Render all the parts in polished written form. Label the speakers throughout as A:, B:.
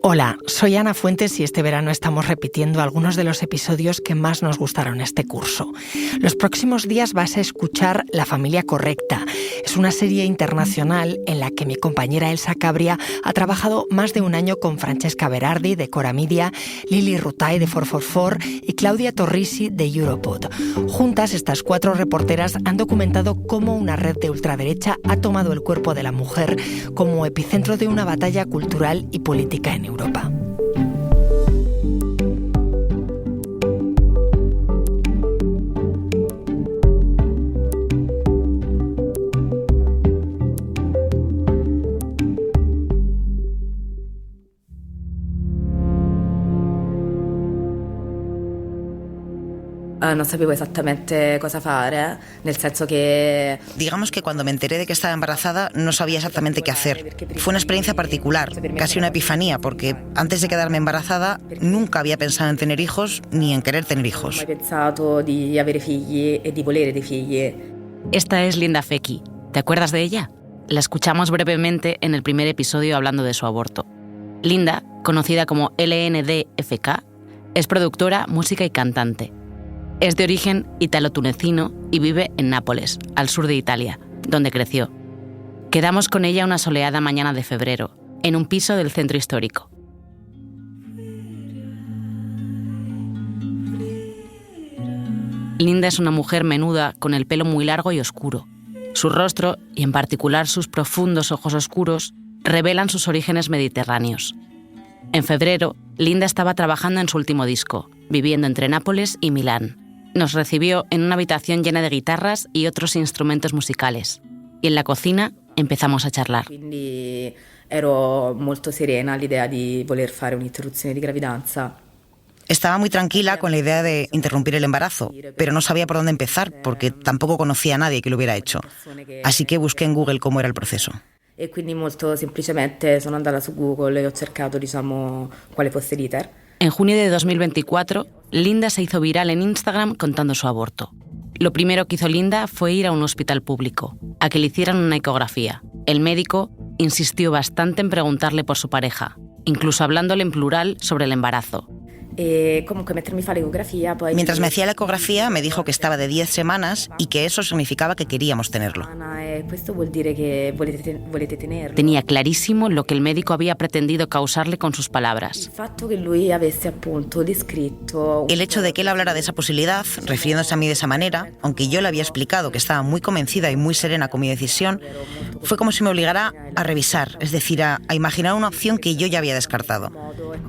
A: Hola, soy Ana Fuentes y este verano estamos repitiendo algunos de los episodios que más nos gustaron este curso. Los próximos días vas a escuchar La familia correcta. Es una serie internacional en la que mi compañera Elsa Cabria ha trabajado más de un año con Francesca Berardi de Cora Media, Lili Rutay de 444 y Claudia Torrisi de Europod. Juntas, estas 4 reporteras han documentado cómo una red de ultraderecha ha tomado el cuerpo de la mujer como epicentro de una batalla cultural y política en Europa.
B: No sapevo esattamente cosa fare, nel senso que...
C: Digamos que cuando me enteré de que estaba embarazada no sabía exactamente qué hacer. Fue una experiencia particular, casi una epifanía, porque antes de quedarme embarazada nunca había pensado en tener hijos ni en querer tener hijos.
B: No he pensado di avere figli e di volere dei figli.
D: Esta es Linda Fecchi. ¿Te acuerdas de ella? La escuchamos brevemente en el primer episodio hablando de su aborto. Linda, conocida como LNDFK, es productora, música y cantante. Es de origen italo-tunecino y vive en Nápoles, al sur de Italia, donde creció. Quedamos con ella una soleada mañana de febrero, en un piso del centro histórico. Linda es una mujer menuda con el pelo muy largo y oscuro. Su rostro, y en particular sus profundos ojos oscuros, revelan sus orígenes mediterráneos. En febrero, Linda estaba trabajando en su último disco, viviendo entre Nápoles y Milán. Nos recibió en una habitación llena de guitarras y otros instrumentos musicales. Y en la cocina empezamos a charlar.
B: Quindi ero molto serena all'idea di voler fare un'interruzione di gravidanza.
C: Estaba muy tranquila con la idea de interrumpir el embarazo, pero no sabía por dónde empezar porque tampoco conocía a nadie que lo hubiera hecho. Así que busqué en Google cómo era el proceso.
B: E quindi molto semplicemente sono andata su Google e ho cercato, quale fosse l'iter.
D: En junio de 2024, Linda se hizo viral en Instagram contando su aborto. Lo primero que hizo Linda fue ir a un hospital público, a que le hicieran una ecografía. El médico insistió bastante en preguntarle por su pareja, incluso hablándole en plural sobre el embarazo.
C: Mientras me hacía la ecografía me dijo que estaba de 10 semanas y que eso significaba que queríamos tenerlo.
D: Tenía clarísimo lo que el médico había pretendido causarle con sus palabras.
C: El hecho de que él hablara de esa posibilidad, refiriéndose a mí de esa manera, aunque yo le había explicado que estaba muy convencida y muy serena con mi decisión, fue como si me obligara a revisar, es decir, a imaginar una opción que yo ya había descartado.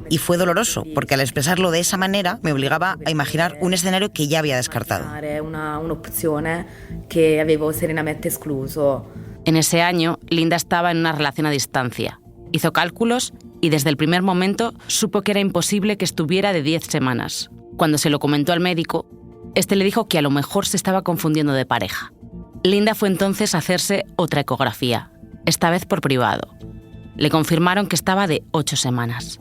C: Y fue doloroso, porque al expresarlo de esa manera me obligaba a imaginar un escenario que ya había descartado.
B: Un'opzione che avevo serenamente escluso.
D: En ese año, Linda estaba en una relación a distancia. Hizo cálculos y desde el primer momento supo que era imposible que estuviera de 10 semanas. Cuando se lo comentó al médico, este le dijo que a lo mejor se estaba confundiendo de pareja. Linda fue entonces a hacerse otra ecografía, esta vez por privado. Le confirmaron que estaba de 8 semanas.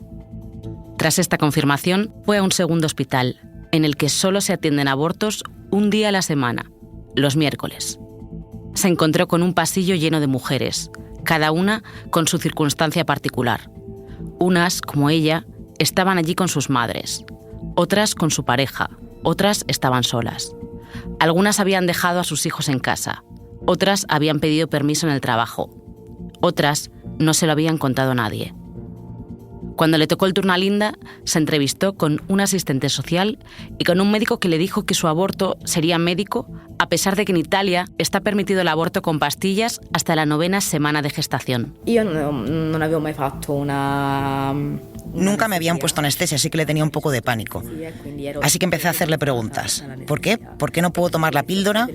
D: Tras esta confirmación, fue a un segundo hospital, en el que solo se atienden abortos un día a la semana, los miércoles. Se encontró con un pasillo lleno de mujeres, cada una con su circunstancia particular. Unas, como ella, estaban allí con sus madres, otras con su pareja, otras estaban solas. Algunas habían dejado a sus hijos en casa, otras habían pedido permiso en el trabajo, otras no se lo habían contado a nadie. Cuando le tocó el turno a Linda, se entrevistó con un asistente social y con un médico que le dijo que su aborto sería médico, a pesar de que en Italia está permitido el aborto con pastillas hasta la 9ª semana de gestación.
B: Io non avevo mai fatto una...
C: Nunca me habían puesto anestesia, así que le tenía un poco de pánico. Así que empecé a hacerle preguntas. ¿Por qué? ¿Por qué no puedo tomar la píldora?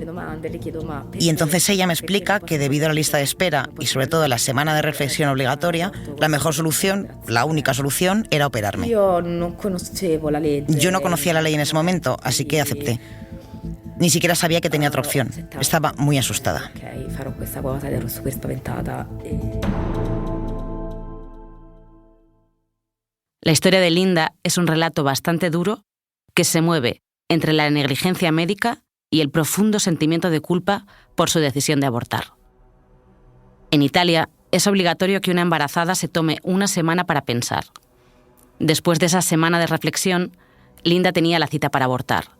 C: Y entonces ella me explica que debido a la lista de espera y sobre todo a la semana de reflexión obligatoria, la mejor solución, la única solución, era operarme.
B: Yo no conocía
C: la ley en ese momento, así que acepté. Ni siquiera sabía que tenía otra opción. Estaba muy asustada.
D: La historia de Linda es un relato bastante duro que se mueve entre la negligencia médica y el profundo sentimiento de culpa por su decisión de abortar. En Italia es obligatorio que una embarazada se tome una semana para pensar. Después de esa semana de reflexión, Linda tenía la cita para abortar.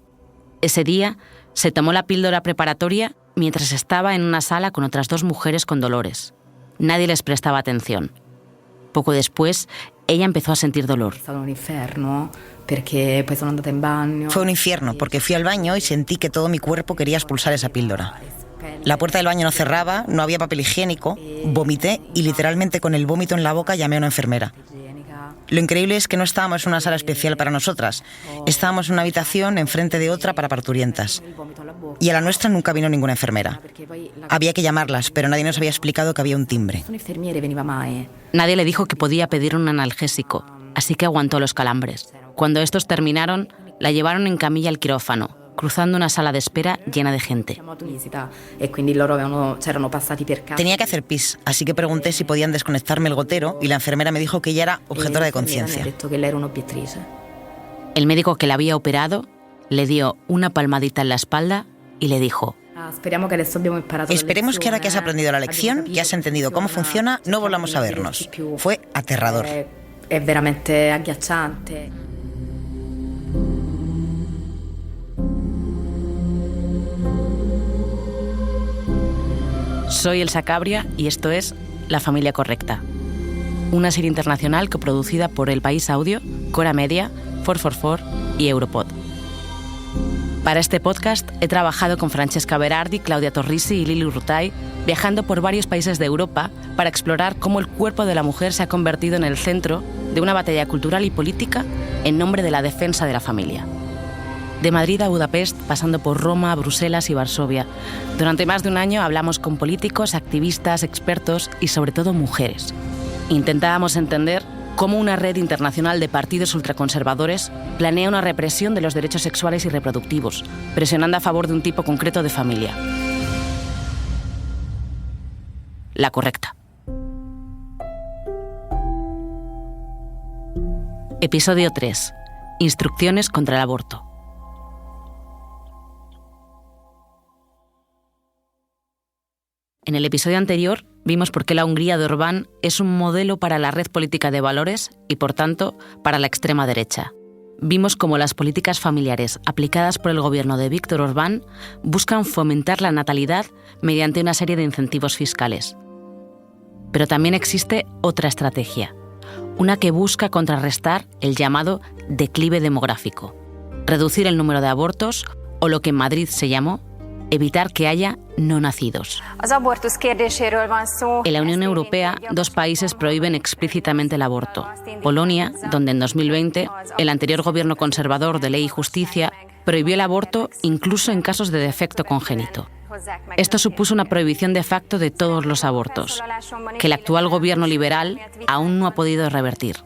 D: Ese día se tomó la píldora preparatoria mientras estaba en una sala con otras 2 mujeres con dolores. Nadie les prestaba atención. Poco después, ella empezó a sentir dolor.
B: Fue un infierno
C: porque fui al baño y sentí que todo mi cuerpo quería expulsar esa píldora. La puerta del baño no cerraba, no había papel higiénico, vomité y literalmente con el vómito en la boca llamé a una enfermera. Lo increíble es que no estábamos en una sala especial para nosotras, estábamos en una habitación enfrente de otra para parturientas. Y a la nuestra nunca vino ninguna enfermera. Había que llamarlas, pero nadie nos había explicado que había un timbre.
D: Nadie le dijo que podía pedir un analgésico, así que aguantó los calambres. Cuando estos terminaron, la llevaron en camilla al quirófano, cruzando una sala de espera llena de gente.
C: Tenía que hacer pis, así que pregunté si podían desconectarme el gotero y la enfermera me dijo que ella era objetora de conciencia.
D: El médico que la había operado le dio una palmadita en la espalda y le dijo:
C: Esperemos que ahora que has aprendido la lección, que has entendido cómo funciona, no volvamos a vernos. Fue aterrador.
B: Es veramente agghiacciante.
D: Soy Elsa Cabria y esto es La Familia Correcta, una serie internacional coproducida por El País Audio, Cora Media, 444 y Europod. Para este podcast he trabajado con Francesca Berardi, Claudia Torrisi y Lili Rutay, viajando por varios países de Europa para explorar cómo el cuerpo de la mujer se ha convertido en el centro de una batalla cultural y política en nombre de la defensa de la familia. De Madrid a Budapest, pasando por Roma, Bruselas y Varsovia. Durante más de un año hablamos con políticos, activistas, expertos y sobre todo mujeres. Intentábamos entender cómo una red internacional de partidos ultraconservadores planea una represión de los derechos sexuales y reproductivos, presionando a favor de un tipo concreto de familia. La correcta. Episodio 3. Instrucciones contra el aborto. En el episodio anterior vimos por qué la Hungría de Orbán es un modelo para la red política de valores y, por tanto, para la extrema derecha. Vimos cómo las políticas familiares aplicadas por el gobierno de Viktor Orbán buscan fomentar la natalidad mediante una serie de incentivos fiscales. Pero también existe otra estrategia, una que busca contrarrestar el llamado declive demográfico, reducir el número de abortos o lo que en Madrid se llamó evitar que haya no nacidos. En la Unión Europea, 2 países prohíben explícitamente el aborto. Polonia, donde en 2020 el anterior gobierno conservador de Ley y Justicia prohibió el aborto incluso en casos de defecto congénito. Esto supuso una prohibición de facto de todos los abortos, que el actual gobierno liberal aún no ha podido revertir.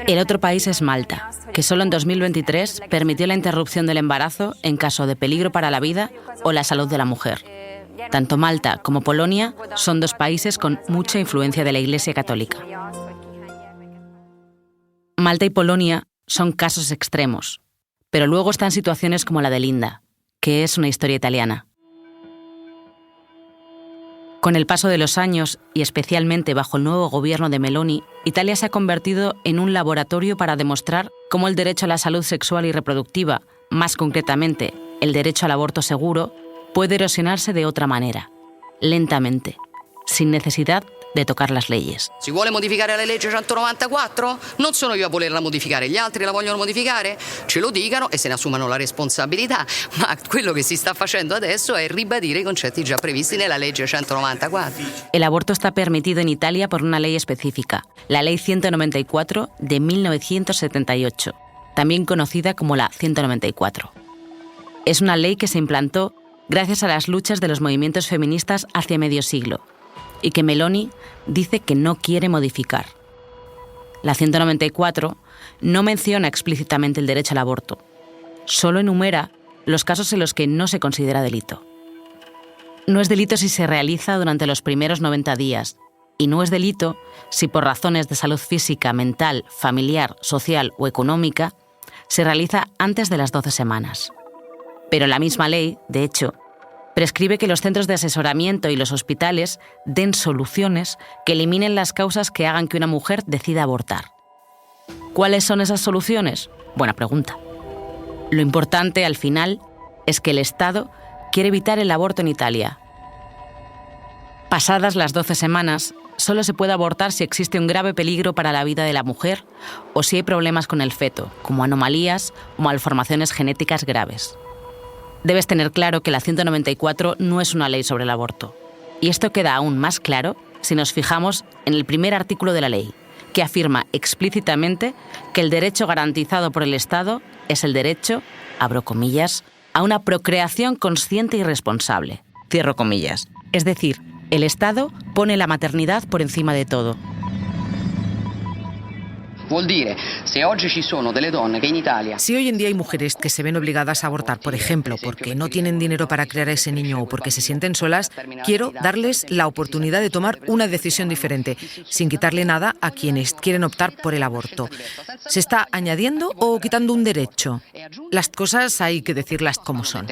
D: El otro país es Malta, que solo en 2023 permitió la interrupción del embarazo en caso de peligro para la vida o la salud de la mujer. Tanto Malta como Polonia son 2 países con mucha influencia de la Iglesia Católica. Malta y Polonia son casos extremos, pero luego están situaciones como la de Linda, que es una historia italiana. Con el paso de los años, y especialmente bajo el nuevo gobierno de Meloni, Italia se ha convertido en un laboratorio para demostrar cómo el derecho a la salud sexual y reproductiva, más concretamente el derecho al aborto seguro, puede erosionarse de otra manera, lentamente, sin necesidad de tocar las leyes.
E: Si vuole modificare la legge 194, non sono io a volerla modificare, gli altri la vogliono modificare, ce lo dicano e se ne assumano la responsabilità, ma quello che si sta facendo adesso è ribadire i concetti già previsti nella legge 194.
D: El aborto está permitido en Italia por una ley específica, la Ley 194 de 1978, también conocida como la 194. Es una ley que se implantó gracias a las luchas de los movimientos feministas hace medio siglo, y que Meloni dice que no quiere modificar. La 194 no menciona explícitamente el derecho al aborto, solo enumera los casos en los que no se considera delito. No es delito si se realiza durante los primeros 90 días, y no es delito si por razones de salud física, mental, familiar, social o económica se realiza antes de las 12 semanas. Pero la misma ley, de hecho, prescribe que los centros de asesoramiento y los hospitales den soluciones que eliminen las causas que hagan que una mujer decida abortar. ¿Cuáles son esas soluciones? Buena pregunta. Lo importante, al final, es que el Estado quiere evitar el aborto en Italia. Pasadas las 12 semanas, solo se puede abortar si existe un grave peligro para la vida de la mujer o si hay problemas con el feto, como anomalías o malformaciones genéticas graves. Debes tener claro que la 194 no es una ley sobre el aborto. Y esto queda aún más claro si nos fijamos en el primer artículo de la ley, que afirma explícitamente que el derecho garantizado por el Estado es el derecho, abro comillas, a una procreación consciente y responsable, cierro comillas. Es decir, el Estado pone la maternidad por encima de todo.
E: Si
F: hoy en día hay mujeres que se ven obligadas a abortar, por ejemplo, porque no tienen dinero para criar a ese niño o porque se sienten solas, quiero darles la oportunidad de tomar una decisión diferente, sin quitarle nada a quienes quieren optar por el aborto. ¿Se está añadiendo o quitando un derecho? Las cosas hay que decirlas como son.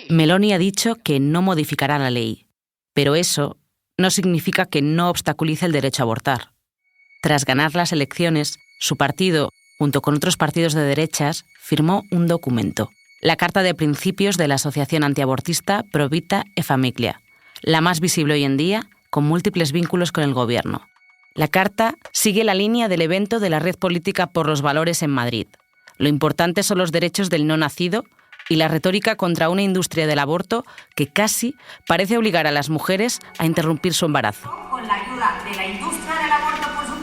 D: Meloni ha dicho que no modificará la ley, pero eso no significa que no obstaculice el derecho a abortar. Tras ganar las elecciones, su partido, junto con otros partidos de derechas, firmó un documento, la Carta de Principios de la Asociación Antiabortista Pro Vita e Famiglia, la más visible hoy en día, con múltiples vínculos con el gobierno. La Carta sigue la línea del evento de la Red Política por los Valores en Madrid. Lo importante son los derechos del no nacido y la retórica contra una industria del aborto que casi parece obligar a las mujeres a interrumpir su embarazo.
G: Con la ayuda de la industria del aborto, por supuesto.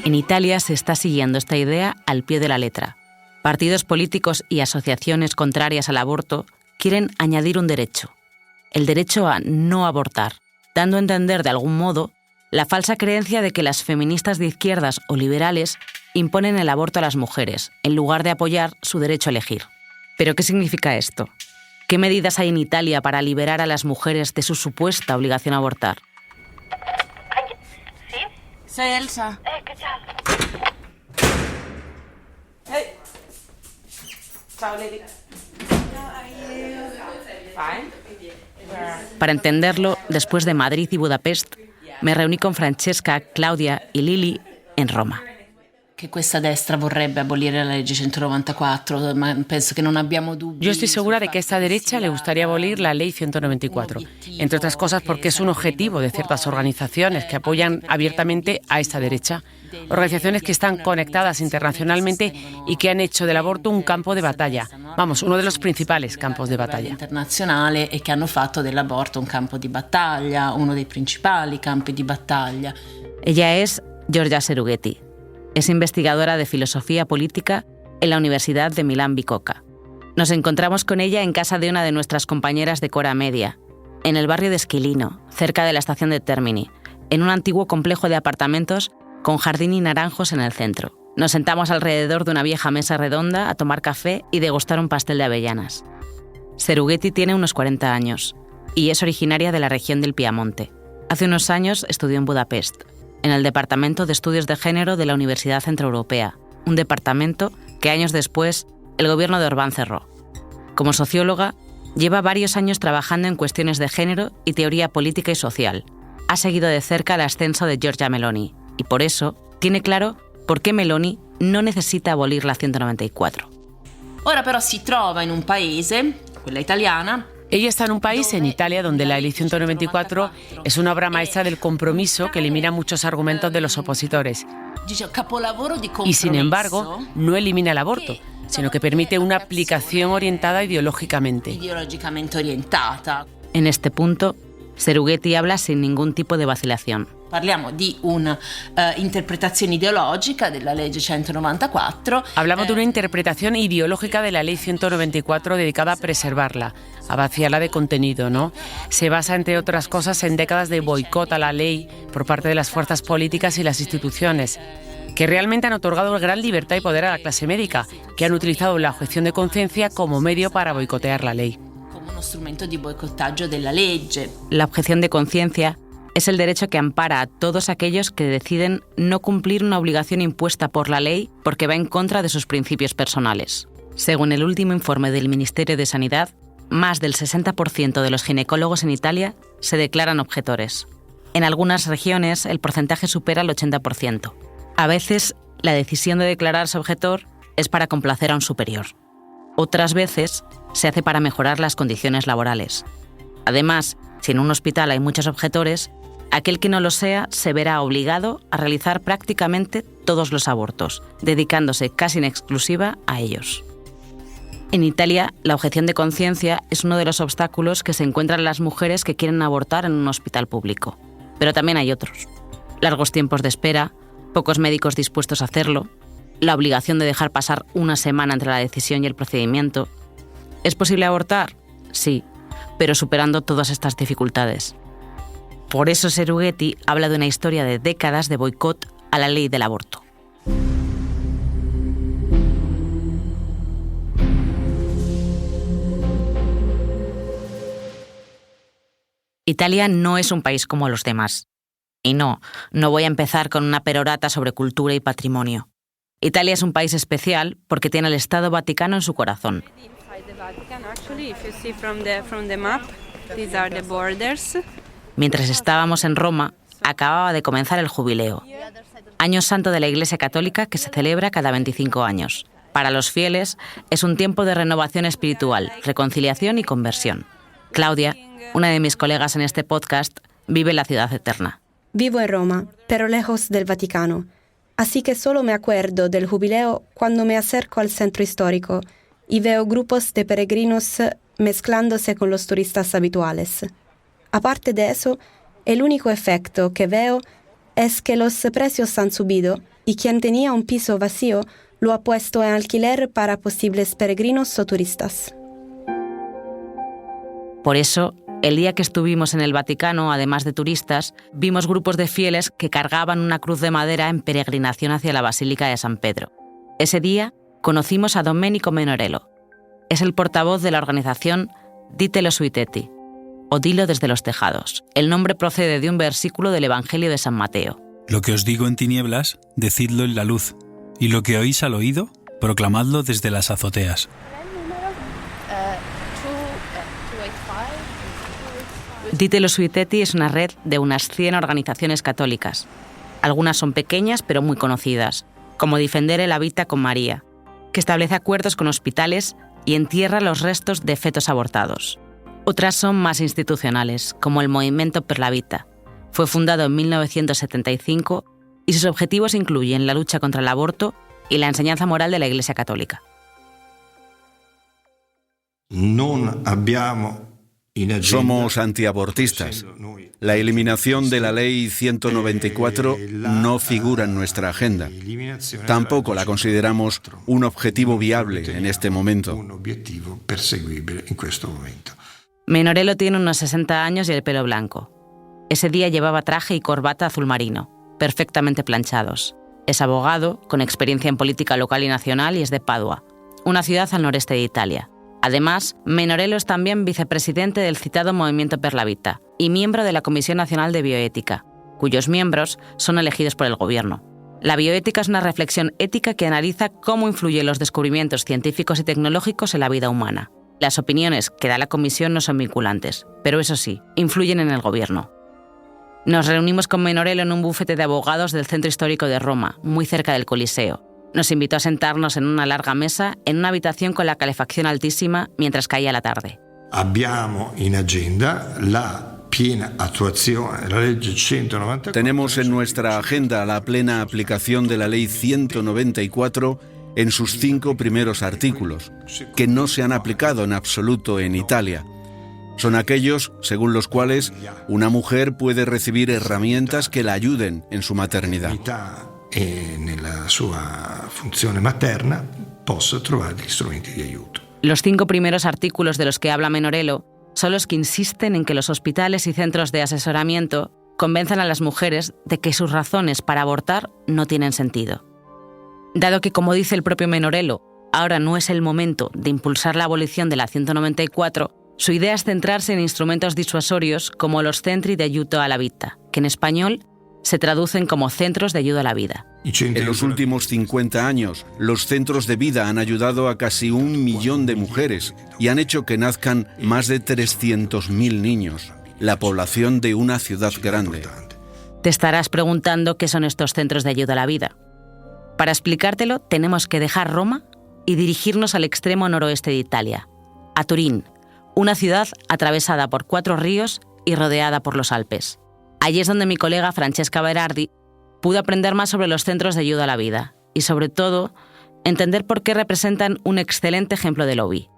D: En Italia se está siguiendo esta idea al pie de la letra. Partidos políticos y asociaciones contrarias al aborto quieren añadir un derecho, el derecho a no abortar, dando a entender de algún modo la falsa creencia de que las feministas de izquierdas o liberales imponen el aborto a las mujeres, en lugar de apoyar su derecho a elegir. ¿Pero qué significa esto? ¿Qué medidas hay en Italia para liberar a las mujeres de su supuesta obligación a abortar?
G: ¿Sí?
H: Soy Elsa.
G: ¿Qué tal?
H: Hey. Ciao, Lady. Fine.
D: Para entenderlo, después de Madrid y Budapest, me reuní con Francesca, Claudia y Lili en Roma.
H: Que questa destra vorrebbe abolire la legge 194, ma penso que non abbiamo dubbi.
I: Yo estoy segura de que a esta derecha le gustaría abolir la ley 194, entre otras cosas porque es un objetivo de ciertas organizaciones que apoyan abiertamente a esta derecha. Organizaciones que están conectadas internacionalmente y que han hecho del aborto un campo de batalla. Vamos, uno de los principales campos de batalla.
H: Internazionale e che hanno fatto dell'aborto un campo di battaglia, uno dei principali campi di battaglia.
D: Ella es Giorgia Serughetti. Es investigadora de filosofía política en la Universidad de Milán Bicocca. Nos encontramos con ella en casa de una de nuestras compañeras de Cora Media, en el barrio de Esquilino, cerca de la estación de Termini, en un antiguo complejo de apartamentos con jardín y naranjos en el centro. Nos sentamos alrededor de una vieja mesa redonda a tomar café y degustar un pastel de avellanas. Serughetti tiene unos 40 años y es originaria de la región del Piamonte. Hace unos años estudió en Budapest, en el Departamento de Estudios de Género de la Universidad Centroeuropea, un departamento que años después el gobierno de Orbán cerró. Como socióloga, lleva varios años trabajando en cuestiones de género y teoría política y social. Ha seguido de cerca el ascenso de Giorgia Meloni y por eso tiene claro por qué Meloni no necesita abolir la 194.
H: Ora però si trova in un paese, quella italiana.
I: Ella está en un país, en Italia, donde la ley 194 es una obra maestra del compromiso que elimina muchos argumentos de los opositores. Y sin embargo, no elimina el aborto, sino que permite una aplicación orientada ideológicamente.
D: En este punto, Serughetti habla sin ningún tipo de vacilación.
H: Parliamo di una interpretazione ideologica della legge 194.
I: Hablamos de una interpretación ideológica de la ley 194 dedicada a preservarla, a vaciarla de contenido, ¿no? Se basa, entre otras cosas, en décadas de boicot a la ley por parte de las fuerzas políticas y las instituciones, que realmente han otorgado gran libertad y poder a la clase médica, que han utilizado la objeción de conciencia como medio para boicotear la ley.
H: Como un instrumento de boicotaggio de la legge.
D: La objeción de conciencia es el derecho que ampara a todos aquellos que deciden no cumplir una obligación impuesta por la ley porque va en contra de sus principios personales. Según el último informe del Ministerio de Sanidad, más del 60% de los ginecólogos en Italia se declaran objetores. En algunas regiones el porcentaje supera el 80%. A veces la decisión de declararse objetor es para complacer a un superior. Otras veces se hace para mejorar las condiciones laborales. Además, si en un hospital hay muchos objetores, aquel que no lo sea se verá obligado a realizar prácticamente todos los abortos, dedicándose casi en exclusiva a ellos. En Italia, la objeción de conciencia es uno de los obstáculos que se encuentran las mujeres que quieren abortar en un hospital público. Pero también hay otros. Largos tiempos de espera, pocos médicos dispuestos a hacerlo, la obligación de dejar pasar una semana entre la decisión y el procedimiento. ¿Es posible abortar? Sí, pero superando todas estas dificultades. Por eso Serughetti habla de una historia de décadas de boicot a la ley del aborto. Italia no es un país como los demás. Y no voy a empezar con una perorata sobre cultura y patrimonio. Italia es un país especial porque tiene el Estado Vaticano en su corazón. Mientras estábamos en Roma, acababa de comenzar el Jubileo, año santo de la Iglesia Católica que se celebra cada 25 años. Para los fieles es un tiempo de renovación espiritual, reconciliación y conversión. Claudia, una de mis colegas en este podcast, vive en la ciudad eterna.
J: Vivo en Roma, pero lejos del Vaticano. Así que solo me acuerdo del jubileo cuando me acerco al centro histórico y veo grupos de peregrinos mezclándose con los turistas habituales. Aparte de eso, el único efecto que veo es que los precios han subido y quien tenía un piso vacío lo ha puesto en alquiler para posibles peregrinos o turistas.
D: Por eso, el día que estuvimos en el Vaticano, además de turistas, vimos grupos de fieles que cargaban una cruz de madera en peregrinación hacia la Basílica de San Pedro. Ese día conocimos a Domenico Menorello. Es el portavoz de la organización Ditelo sui tetti, o Dilo desde los tejados. El nombre procede de un versículo del Evangelio de San Mateo.
K: Lo que os digo en tinieblas, decidlo en la luz, y lo que oís al oído, proclamadlo desde las azoteas.
D: Ditelo sui tetti es una red de unas 100 organizaciones católicas. Algunas son pequeñas pero muy conocidas, como Difendere la Vita con María, que establece acuerdos con hospitales y entierra los restos de fetos abortados. Otras son más institucionales, como el Movimento per la Vita. Fue fundado en 1975 y sus objetivos incluyen la lucha contra el aborto y la enseñanza moral de la Iglesia Católica.
L: Somos antiabortistas. La eliminación de la Ley 194 no figura en nuestra agenda. Tampoco la consideramos un objetivo viable en este momento.
D: Menorello tiene unos 60 años y el pelo blanco. Ese día llevaba traje y corbata azul marino, perfectamente planchados. Es abogado, con experiencia en política local y nacional, y es de Padua, una ciudad al noreste de Italia. Además, Menorello es también vicepresidente del citado Movimiento per la Vita y miembro de la Comisión Nacional de Bioética, cuyos miembros son elegidos por el gobierno. La bioética es una reflexión ética que analiza cómo influyen los descubrimientos científicos y tecnológicos en la vida humana. Las opiniones que da la comisión no son vinculantes, pero eso sí, influyen en el gobierno. Nos reunimos con Menorello en un bufete de abogados del Centro Histórico de Roma, muy cerca del Coliseo. Nos invitó a sentarnos en una larga mesa en una habitación con la calefacción altísima mientras caía la tarde.
L: Tenemos en nuestra agenda la plena aplicación de la Ley 194 en sus 5 primeros artículos, que no se han aplicado en absoluto en Italia. Son aquellos según los cuales una mujer puede recibir herramientas que la ayuden en su maternidad.
D: Los 5 primeros artículos de los que habla Menorello son los que insisten en que los hospitales y centros de asesoramiento convenzan a las mujeres de que sus razones para abortar no tienen sentido. Dado que, como dice el propio Menorello, ahora no es el momento de impulsar la abolición de la 194, su idea es centrarse en instrumentos disuasorios como los Centri di Aiuto alla Vita, que en español se traducen como Centros de Ayuda a la Vida.
L: En los últimos 50 años, los centros de vida han ayudado a casi 1 millón de mujeres y han hecho que nazcan más de 300.000 niños, la población de una ciudad grande.
D: Te estarás preguntando qué son estos centros de ayuda a la vida. Para explicártelo, tenemos que dejar Roma y dirigirnos al extremo noroeste de Italia, a Turín, una ciudad atravesada por 4 ríos y rodeada por los Alpes. Allí es donde mi colega Francesca Berardi pudo aprender más sobre los centros de ayuda a la vida y, sobre todo, entender por qué representan un excelente ejemplo de lobby.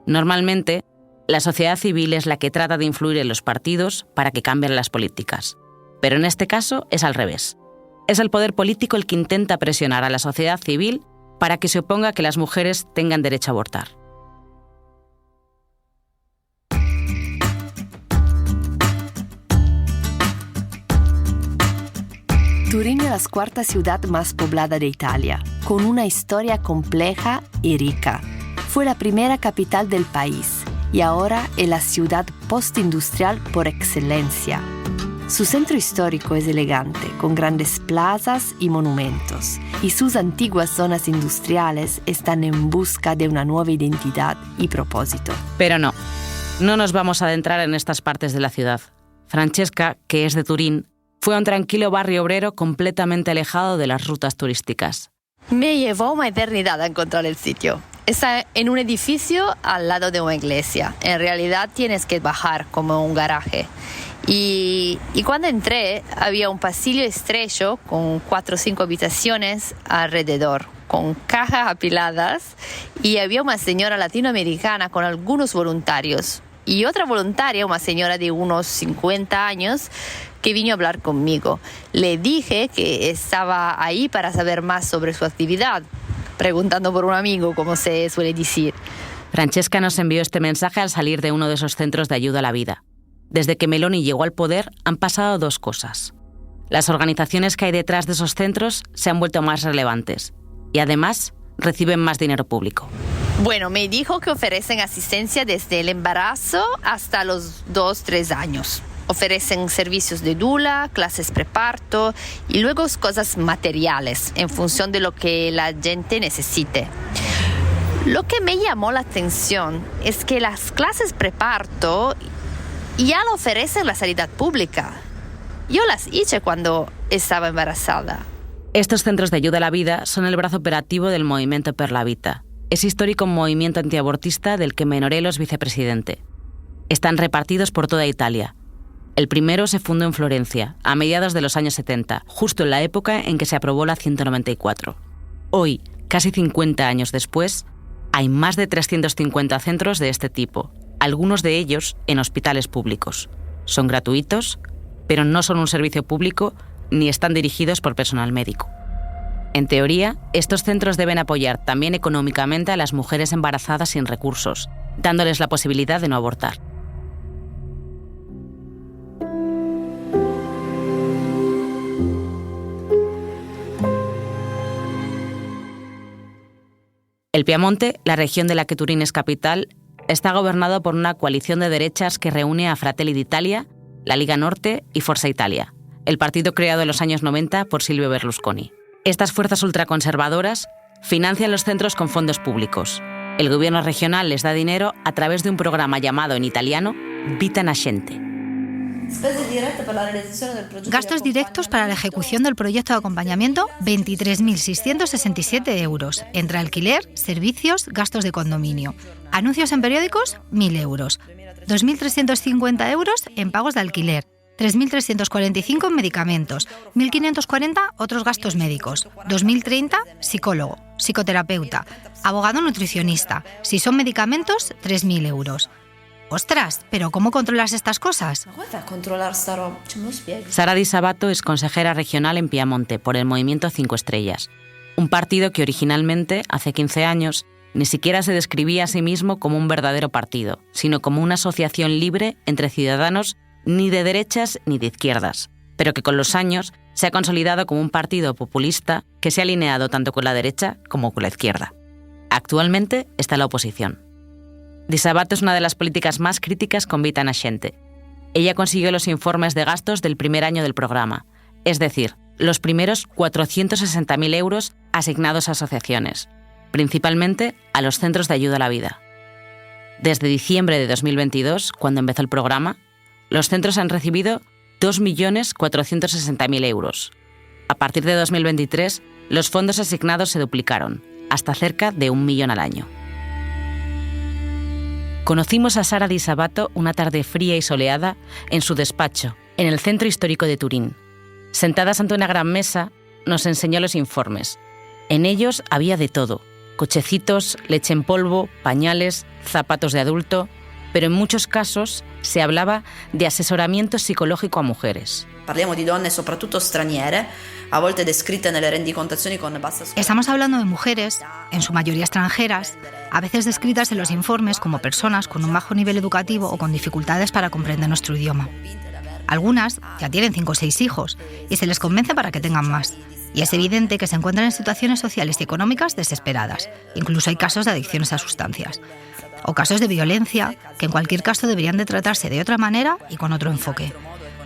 D: Normalmente, la sociedad civil es la que trata de influir en los partidos para que cambien las políticas. Pero en este caso es al revés. Es el poder político el que intenta presionar a la sociedad civil para que se oponga a que las mujeres tengan derecho a abortar.
M: Turín es la cuarta ciudad más poblada de Italia, con una historia compleja y rica. Fue la primera capital del país y ahora es la ciudad postindustrial por excelencia. Su centro histórico es elegante, con grandes plazas y monumentos, y sus antiguas zonas industriales están en busca de una nueva identidad y propósito.
D: Pero no nos vamos a adentrar en estas partes de la ciudad. Francesca, que es de Turín, fue a un tranquilo barrio obrero completamente alejado de las rutas turísticas.
M: Me llevó una eternidad a encontrar el sitio. Está en un edificio al lado de una iglesia. En realidad tienes que bajar como un garaje. Y cuando entré había un pasillo estrecho con 4 o 5 habitaciones alrededor, con cajas apiladas, y había una señora latinoamericana con algunos voluntarios y otra voluntaria, una señora de unos 50 años, que vino a hablar conmigo. Le dije que estaba ahí para saber más sobre su actividad, preguntando por un amigo, como se suele decir.
D: Francesca nos envió este mensaje al salir de uno de esos centros de ayuda a la vida. Desde que Meloni llegó al poder han pasado 2 cosas. Las organizaciones que hay detrás de esos centros se han vuelto más relevantes y además reciben más dinero público.
M: Bueno, me dijo que ofrecen asistencia desde el embarazo hasta los 2-3 años. Ofrecen servicios de dula, clases preparto y luego cosas materiales en función de lo que la gente necesite. Lo que me llamó la atención es que las clases preparto ya lo ofrecen la sanidad pública. Yo las hice cuando estaba embarazada.
D: Estos centros de ayuda a la vida son el brazo operativo del movimiento Per la Vita, ese histórico movimiento antiabortista del que Menorello es vicepresidente. Están repartidos por toda Italia. El primero se fundó en Florencia, a mediados de los años 70, justo en la época en que se aprobó la 194. Hoy, casi 50 años después, hay más de 350 centros de este tipo, algunos de ellos en hospitales públicos. Son gratuitos, pero no son un servicio público ni están dirigidos por personal médico. En teoría, estos centros deben apoyar también económicamente a las mujeres embarazadas sin recursos, dándoles la posibilidad de no abortar. El Piamonte, la región de la que Turín es capital, está gobernado por una coalición de derechas que reúne a Fratelli d'Italia, la Liga Norte y Forza Italia, el partido creado en los años 90 por Silvio Berlusconi. Estas fuerzas ultraconservadoras financian los centros con fondos públicos. El gobierno regional les da dinero a través de un programa llamado en italiano Vita Nascente.
N: Gastos directos para la ejecución del proyecto de acompañamiento, 23.667 euros, entre alquiler, servicios, gastos de condominio. Anuncios en periódicos, 1.000 euros. 2.350 euros en pagos de alquiler. 3.345 en medicamentos, 1.540 otros gastos médicos, 2.030 psicólogo, psicoterapeuta, abogado nutricionista. Si son medicamentos, 3.000 euros. ¡Ostras! ¿Pero cómo controlas estas cosas?
D: Sara Di Sabato es consejera regional en Piamonte por el Movimiento 5 Estrellas, un partido que originalmente, hace 15 años, ni siquiera se describía a sí mismo como un verdadero partido, sino como una asociación libre entre ciudadanos ni de derechas ni de izquierdas, pero que con los años se ha consolidado como un partido populista que se ha alineado tanto con la derecha como con la izquierda. Actualmente está en la oposición. Di Sabato es una de las políticas más críticas con Vita Nascente. Ella consiguió los informes de gastos del primer año del programa, es decir, los primeros 460.000 euros asignados a asociaciones, principalmente a los centros de ayuda a la vida. Desde diciembre de 2022, cuando empezó el programa, los centros han recibido 2.460.000 euros. A partir de 2023 los fondos asignados se duplicaron, hasta cerca de 1 millón al año. Conocimos a Sara Di Sabato una tarde fría y soleada en su despacho, en el centro histórico de Turín. Sentadas ante una gran mesa, nos enseñó los informes. En ellos había de todo: cochecitos, leche en polvo, pañales, zapatos de adulto, pero en muchos casos se hablaba de asesoramiento psicológico a mujeres.
O: Parliamo di donne soprattutto straniere, a volte descritte nelle rendicontazioni con bassa scolarità.
N: Estamos hablando de mujeres, en su mayoría extranjeras, a veces descritas en los informes como personas con un bajo nivel educativo o con dificultades para comprender nuestro idioma. Algunas ya tienen 5 o 6 hijos y se les convence para que tengan más. Y es evidente que se encuentran en situaciones sociales y económicas desesperadas. Incluso hay casos de adicciones a sustancias. O casos de violencia, que en cualquier caso deberían de tratarse de otra manera y con otro enfoque.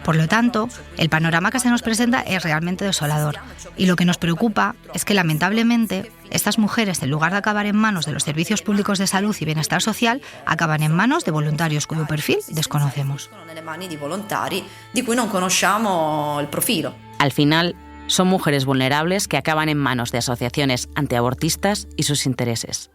N: Por lo tanto, el panorama que se nos presenta es realmente desolador. Y lo que nos preocupa es que, lamentablemente, estas mujeres, en lugar de acabar en manos de los servicios públicos de salud y bienestar social, acaban en manos de voluntarios cuyo perfil desconocemos.
D: Al final, son mujeres vulnerables que acaban en manos de asociaciones antiabortistas y sus intereses.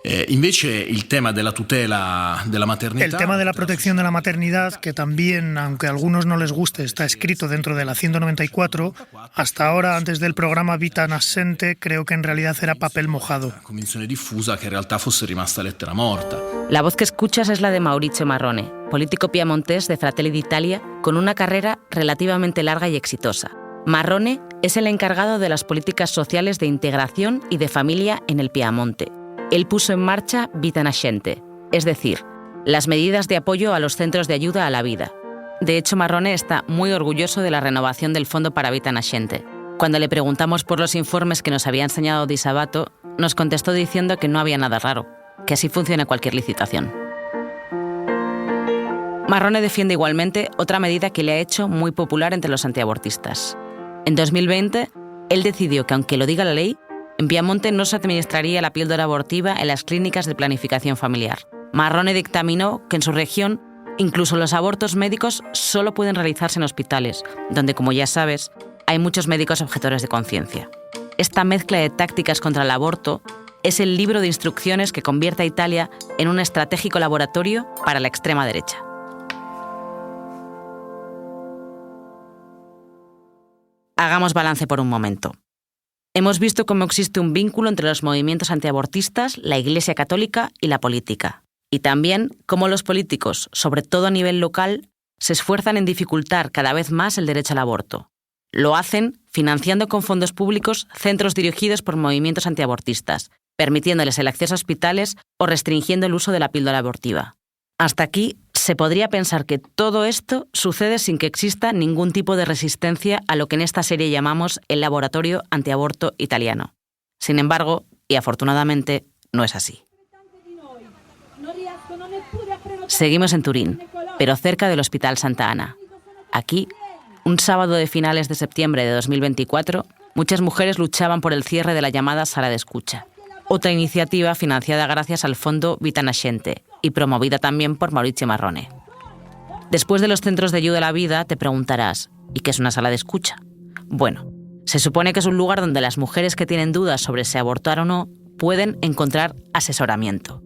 P: El tema de la tutela de la maternidad.
Q: El tema de la protección de la maternidad, que también, aunque a algunos no les guste, está escrito dentro de la 194, hasta ahora, antes del programa Vita Nascente, creo que en realidad era papel mojado.
P: Convinzione diffusa che in realtà fosse rimasta lettera morta.
D: La voz que escuchas es la de Maurizio Marrone, político piemontés de Fratelli d'Italia, con una carrera relativamente larga y exitosa. Marrone es el encargado de las políticas sociales de integración y de familia en el Piamonte. Él puso en marcha Vita Nascente, es decir, las medidas de apoyo a los centros de ayuda a la vida. De hecho, Marrone está muy orgulloso de la renovación del Fondo para Vita Nascente. Cuando le preguntamos por los informes que nos había enseñado Di Sabato, nos contestó diciendo que no había nada raro, que así funciona cualquier licitación. Marrone defiende igualmente otra medida que le ha hecho muy popular entre los antiabortistas. En 2020, él decidió que, aunque lo diga la ley, en Piamonte no se administraría la píldora abortiva en las clínicas de planificación familiar. Marrone dictaminó que en su región incluso los abortos médicos solo pueden realizarse en hospitales, donde, como ya sabes, hay muchos médicos objetores de conciencia. Esta mezcla de tácticas contra el aborto es el libro de instrucciones que convierte a Italia en un estratégico laboratorio para la extrema derecha. Hagamos balance por un momento. Hemos visto cómo existe un vínculo entre los movimientos antiabortistas, la Iglesia Católica y la política. Y también cómo los políticos, sobre todo a nivel local, se esfuerzan en dificultar cada vez más el derecho al aborto. Lo hacen financiando con fondos públicos centros dirigidos por movimientos antiabortistas, permitiéndoles el acceso a hospitales o restringiendo el uso de la píldora abortiva. Hasta aquí se podría pensar que todo esto sucede sin que exista ningún tipo de resistencia a lo que en esta serie llamamos el laboratorio antiaborto italiano. Sin embargo, y afortunadamente, no es así. Seguimos en Turín, pero cerca del Hospital Santa Ana. Aquí, un sábado de finales de septiembre de 2024, muchas mujeres luchaban por el cierre de la llamada Sala de Escucha, otra iniciativa financiada gracias al Fondo Vita Nascente y promovida también por Maurizio Marrone. Después de los centros de ayuda a la vida, te preguntarás, ¿y qué es una sala de escucha? Bueno, se supone que es un lugar donde las mujeres que tienen dudas sobre si abortar o no pueden encontrar asesoramiento.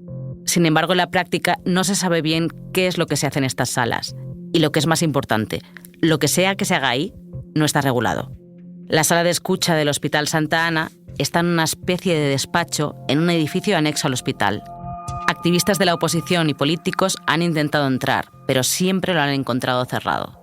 D: Sin embargo, en la práctica no se sabe bien qué es lo que se hace en estas salas. Y lo que es más importante, lo que sea que se haga ahí, no está regulado. La sala de escucha del Hospital Santa Ana está en una especie de despacho en un edificio anexo al hospital. Activistas de la oposición y políticos han intentado entrar, pero siempre lo han encontrado cerrado.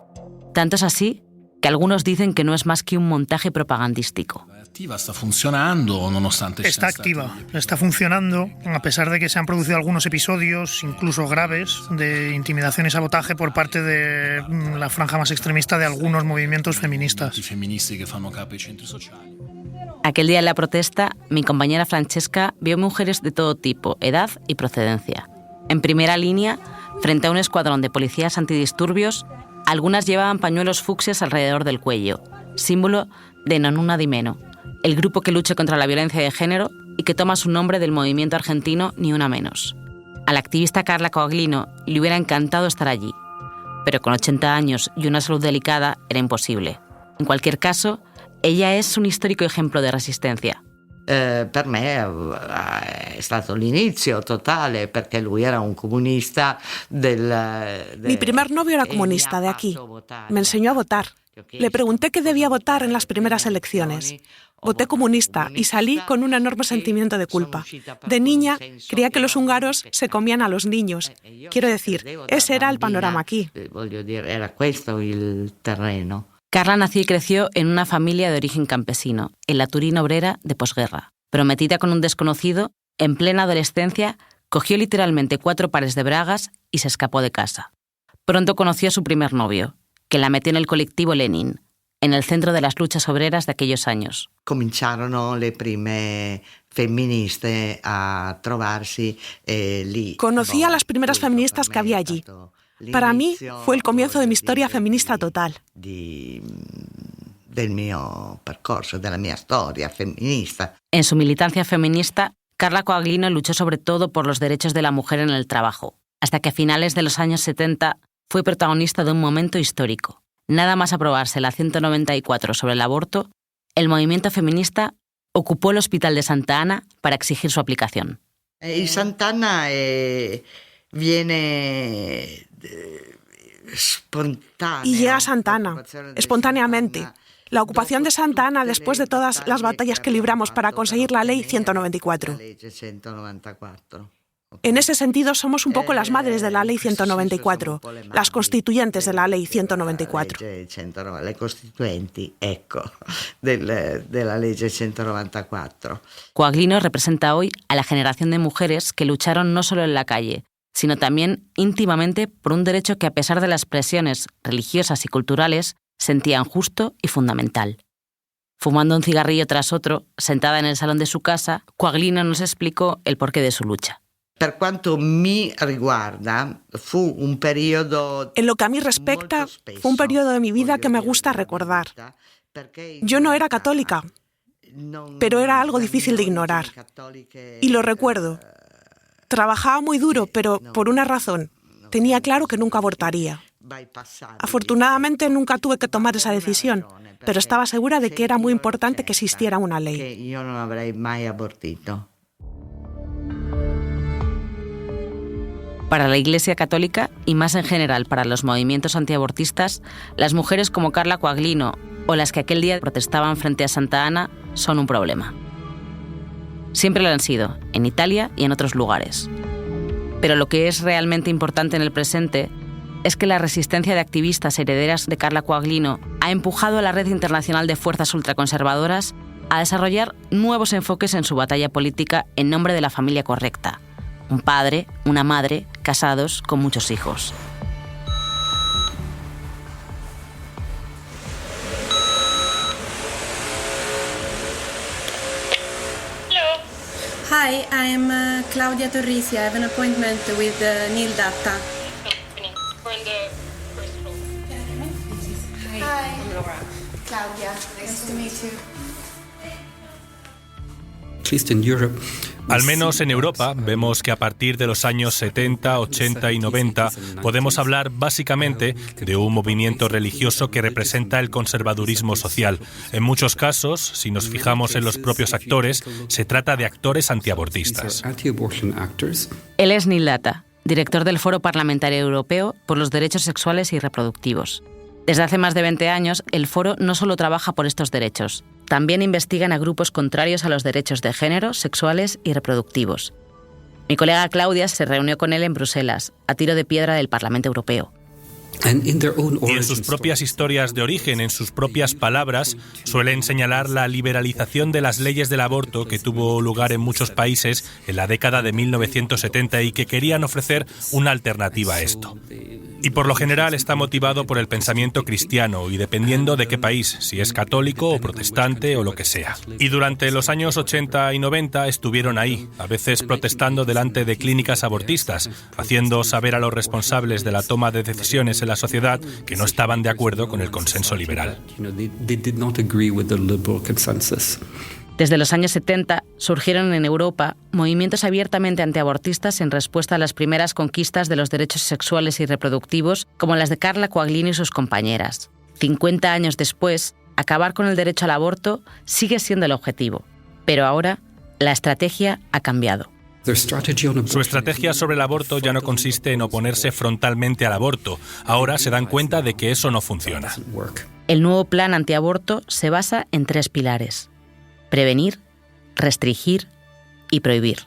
D: Tanto es así que algunos dicen que no es más que un montaje propagandístico.
P: Está funcionando nonostante
Q: está activa, está funcionando, a pesar de que se han producido algunos episodios, incluso graves, de intimidación y sabotaje por parte de la franja más extremista de algunos movimientos feministas.
D: Aquel día en la protesta, mi compañera Francesca vio mujeres de todo tipo, edad y procedencia. En primera línea, frente a un escuadrón de policías antidisturbios, algunas llevaban pañuelos fucsias alrededor del cuello, símbolo de Non Una di Meno, el grupo que lucha contra la violencia de género y que toma su nombre del movimiento argentino Ni Una Menos. A la activista Carla Coaglino le hubiera encantado estar allí, pero con 80 años y una salud delicada era imposible. En cualquier caso, ella es un histórico ejemplo de resistencia.
R: Per me è stato l'inizio totale, perché lui era un comunista
S: Mi primer novio era comunista de aquí. Me enseñó a votar. Le pregunté qué debía votar en las primeras elecciones. Voté comunista y salí con un enorme sentimiento de culpa. De niña creía que los húngaros se comían a los niños. Quiero decir, ese era el panorama aquí.
R: Era questo il terreno.
D: Carla nació y creció en una familia de origen campesino, en la Turín obrera de posguerra. Prometida con un desconocido, en plena adolescencia, cogió literalmente 4 pares de bragas y se escapó de casa. Pronto conoció a su primer novio, que la metió en el colectivo Lenin, en el centro de las luchas obreras de aquellos años.
R: Cominciarono le prime femministe a trovarsi lì.
S: Conocí a las primeras feministas que había allí. Para mí fue el comienzo de mi historia feminista total.
R: Del mio percorso, della mia storia femminista.
D: En su militancia feminista, Carla Coaglino luchó sobre todo por los derechos de la mujer en el trabajo, hasta que a finales de los años 70 fue protagonista de un momento histórico. Nada más aprobarse la 194 sobre el aborto, el movimiento feminista ocupó el Hospital de Santa Ana para exigir su aplicación.
R: Il Sant'Anna viene espontánea.
S: Y llega a Santa Ana, espontáneamente. La ocupación de Santa Ana después de todas las batallas que libramos para conseguir la Ley 194. En ese sentido, somos un poco las madres de la Ley 194, las constituyentes de la Ley 194.
R: Le costituenti, ecco, de la Ley 194.
D: Coaglino representa hoy a la generación de mujeres que lucharon no solo en la calle, sino también íntimamente por un derecho que, a pesar de las presiones religiosas y culturales, sentían justo y fundamental. Fumando un cigarrillo tras otro, sentada en el salón de su casa, Coaglino nos explicó el porqué de su lucha.
R: Per quanto mi riguarda, fu un periodo.
S: En lo que a mí respecta, fue un periodo de mi vida que me gusta recordar. Yo no era católica, pero era algo difícil de ignorar. Y lo recuerdo. Trabajaba muy duro, pero por una razón. Tenía claro que nunca abortaría. Afortunadamente nunca tuve que tomar esa decisión, pero estaba segura de que era muy importante que existiera una ley.
R: Yo no habría mai abortito.
D: Para la Iglesia Católica, y más en general para los movimientos antiabortistas, las mujeres como Carla Coaglino o las que aquel día protestaban frente a Santa Ana son un problema. Siempre lo han sido, en Italia y en otros lugares. Pero lo que es realmente importante en el presente es que la resistencia de activistas herederas de Carla Coaglino ha empujado a la red internacional de fuerzas ultraconservadoras a desarrollar nuevos enfoques en su batalla política en nombre de la familia correcta. Un padre, una madre, casados con muchos hijos.
T: Hello. Hi, I'm Claudia Torrisi. I have an appointment with Neil Datta. Hi, I'm Laura. Claudia, nice to meet you.
U: Al menos en Europa vemos que a partir de los años 70, 80 y 90 podemos hablar básicamente de un movimiento religioso que representa el conservadurismo social. En muchos casos, si nos fijamos en los propios actores, se trata de actores antiabortistas.
D: Él es Neil Datta, director del Foro Parlamentario Europeo por los Derechos Sexuales y Reproductivos. Desde hace más de 20 años, el foro no solo trabaja por estos derechos, también investigan a grupos contrarios a los derechos de género, sexuales y reproductivos. Mi colega Claudia se reunió con él en Bruselas, a tiro de piedra del Parlamento Europeo.
U: Y en sus propias historias de origen, en sus propias palabras, suelen señalar la liberalización de las leyes del aborto que tuvo lugar en muchos países en la década de 1970 y que querían ofrecer una alternativa a esto. Y por lo general está motivado por el pensamiento cristiano y dependiendo de qué país, si es católico o protestante o lo que sea. Y durante los años 80 y 90 estuvieron ahí, a veces protestando delante de clínicas abortistas, haciendo saber a los responsables de la toma de decisiones en la sociedad que no estaban de acuerdo con el consenso liberal.
D: Desde los años 70 surgieron en Europa movimientos abiertamente antiabortistas en respuesta a las primeras conquistas de los derechos sexuales y reproductivos, como las de Carla Coaglini y sus compañeras. 50 años después, acabar con el derecho al aborto sigue siendo el objetivo, pero ahora la estrategia ha cambiado.
U: Su estrategia sobre el aborto ya no consiste en oponerse frontalmente al aborto. Ahora se dan cuenta de que eso no funciona.
D: El nuevo plan antiaborto se basa en 3 pilares: prevenir, restringir y prohibir.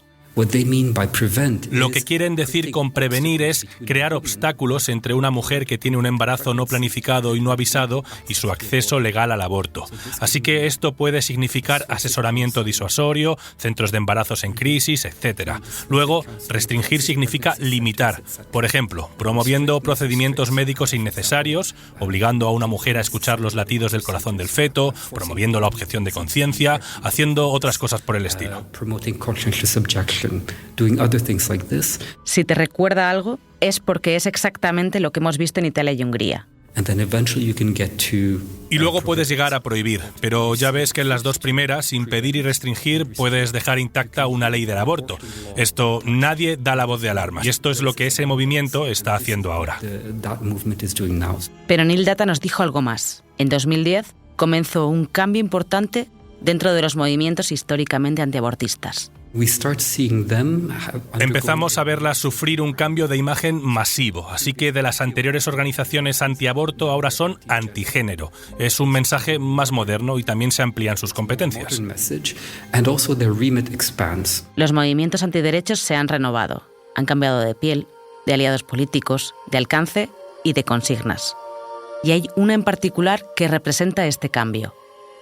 U: Lo que quieren decir con prevenir es crear obstáculos entre una mujer que tiene un embarazo no planificado y no avisado y su acceso legal al aborto. Así que esto puede significar asesoramiento disuasorio, centros de embarazos en crisis, etc. Luego, restringir significa limitar. Por ejemplo, promoviendo procedimientos médicos innecesarios, obligando a una mujer a escuchar los latidos del corazón del feto, promoviendo la objeción de conciencia, haciendo otras cosas por el estilo.
D: Si te recuerda algo, es porque es exactamente lo que hemos visto en Italia y Hungría.
U: Y luego puedes llegar a prohibir, pero ya ves que en las 2 primeras, impedir y restringir, puedes dejar intacta una ley del aborto. Esto nadie da la voz de alarma, y esto es lo que ese movimiento está haciendo ahora.
D: Pero Nil Data nos dijo algo más. En 2010 comenzó un cambio importante dentro de los movimientos históricamente antiabortistas.
U: Empezamos a verlas sufrir un cambio de imagen masivo, así que de las anteriores organizaciones antiaborto ahora son antigénero. Es un mensaje más moderno y también se amplían sus competencias.
D: Los movimientos antiderechos se han renovado, han cambiado de piel, de aliados políticos, de alcance y de consignas. Y hay una en particular que representa este cambio: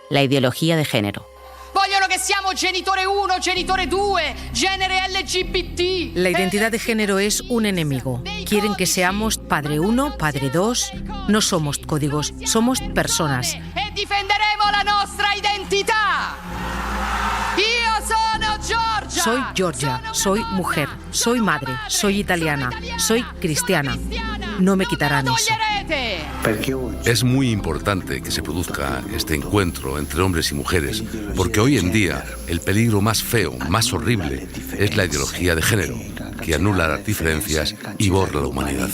D: la ideología de género.
E: Vogliono che siamo genitore 1, genitore 2, género LGBT.
F: La identidad de género es un enemigo. Quieren que seamos padre 1, padre 2. No somos códigos, somos personas.
E: E difenderemo la nostra identità. Io sono Giorgia.
F: Soy Georgia, soy mujer, soy madre, soy italiana, soy cristiana. No me quitarán eso.
A: Es muy importante que se produzca este encuentro entre hombres y mujeres, porque hoy en día el peligro más feo, más horrible, es la ideología de género, que anula las diferencias y borra la humanidad.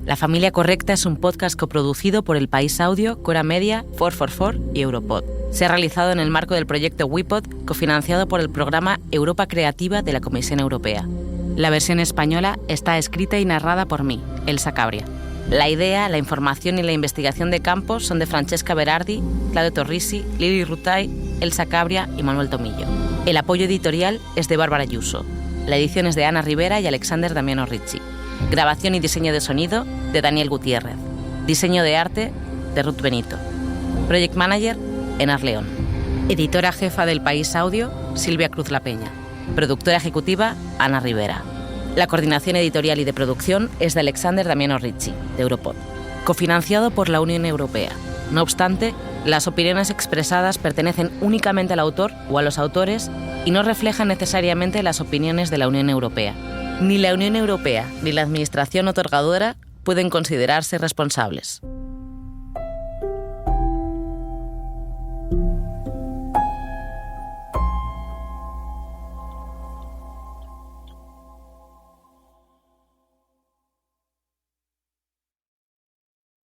D: La Familia Correcta es un podcast coproducido por El País Audio, Cora Media, 444 y Europod. Se ha realizado en el marco del proyecto WePod, cofinanciado por el programa Europa Creativa de la Comisión Europea. La versión española está escrita y narrada por mí, Elsa Cabria. La idea, la información y la investigación de campo son de Francesca Berardi, Claudio Torrisi, Lili Rutay, Elsa Cabria y Manuel Tomillo. El apoyo editorial es de Bárbara Ayuso. La edición es de Ana Rivera y Alexander Damiano Ricci. Grabación y diseño de sonido de Daniel Gutiérrez. Diseño de arte de Ruth Benito. Project Manager, Enar León. Editora jefa del País Audio, Silvia Cruz La Peña. Productora ejecutiva, Ana Rivera. La coordinación editorial y de producción es de Alexander Damiano Ricci, de Europod. Cofinanciado por la Unión Europea. No obstante, las opiniones expresadas pertenecen únicamente al autor o a los autores y no reflejan necesariamente las opiniones de la Unión Europea. Ni la Unión Europea ni la Administración otorgadora pueden considerarse responsables.